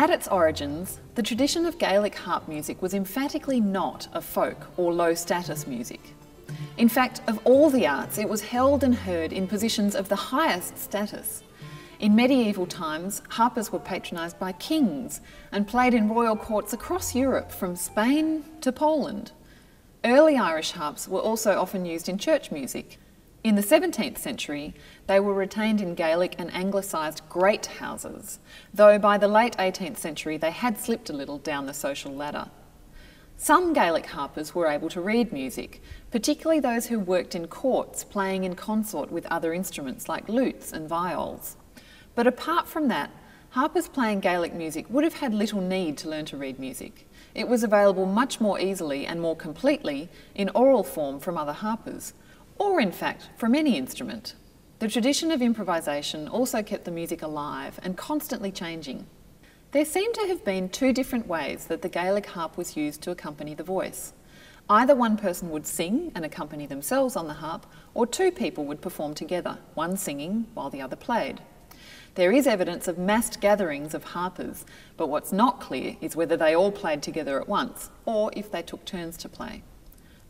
At its origins, the tradition of Gaelic harp music was emphatically not a folk or low-status music. In fact, of all the arts, it was held and heard in positions of the highest status. In medieval times, harpers were patronised by kings and played in royal courts across Europe, from Spain to Poland. Early Irish harps were also often used in church music. In the 17th century, they were retained in Gaelic and anglicised great houses, though by the late 18th century they had slipped a little down the social ladder. Some Gaelic harpers were able to read music, particularly those who worked in courts playing in consort with other instruments like lutes and viols. But apart from that, harpers playing Gaelic music would have had little need to learn to read music. It was available much more easily and more completely in oral form from other harpers, or in fact from any instrument. The tradition of improvisation also kept the music alive and constantly changing. There seem to have been two different ways that the Gaelic harp was used to accompany the voice. Either one person would sing and accompany themselves on the harp, or two people would perform together, one singing while the other played. There is evidence of massed gatherings of harpers, but what's not clear is whether they all played together at once, or if they took turns to play.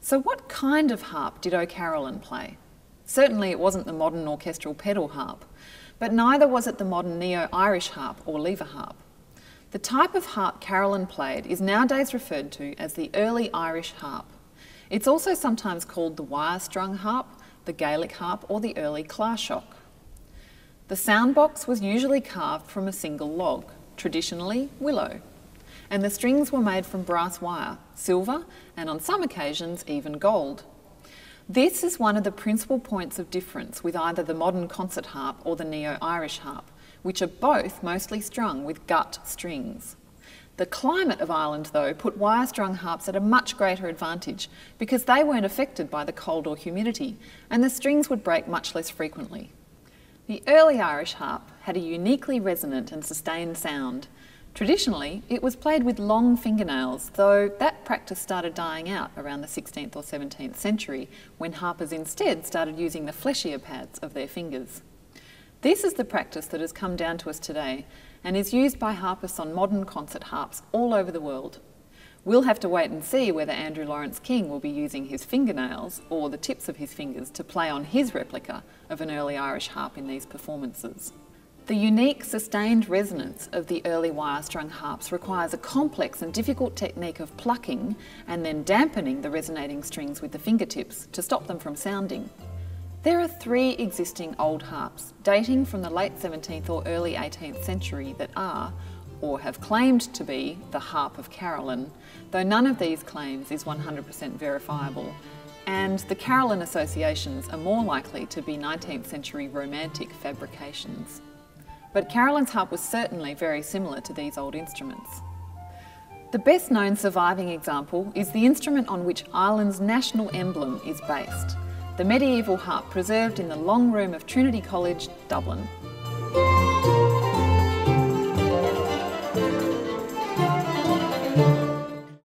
So what kind of harp did Carolan play? Certainly it wasn't the modern orchestral pedal harp, but neither was it the modern neo-Irish harp or lever harp. The type of harp Carolan played is nowadays referred to as the early Irish harp. It's also sometimes called the wire-strung harp, the Gaelic harp, or the early clarshock. The sound box was usually carved from a single log, traditionally willow, and the strings were made from brass wire, silver, and on some occasions even gold. This is one of the principal points of difference with either the modern concert harp or the neo-Irish harp, which are both mostly strung with gut strings. The climate of Ireland, though, put wire-strung harps at a much greater advantage because they weren't affected by the cold or humidity, and the strings would break much less frequently. The early Irish harp had a uniquely resonant and sustained sound. Traditionally, it was played with long fingernails, though that practice started dying out around the 16th or 17th century, when harpers instead started using the fleshier pads of their fingers. This is the practice that has come down to us today and is used by harpists on modern concert harps all over the world. We'll have to wait and see whether Andrew Lawrence King will be using his fingernails or the tips of his fingers to play on his replica of an early Irish harp in these performances. The unique sustained resonance of the early wire-strung harps requires a complex and difficult technique of plucking and then dampening the resonating strings with the fingertips to stop them from sounding. There are 3 existing old harps dating from the late 17th or early 18th century that are, or have claimed to be, the Harp of Carolan, though none of these claims is 100% verifiable, and the Carolan associations are more likely to be 19th century Romantic fabrications. But Carolan's harp was certainly very similar to these old instruments. The best known surviving example is the instrument on which Ireland's national emblem is based, the medieval harp preserved in the Long Room of Trinity College, Dublin.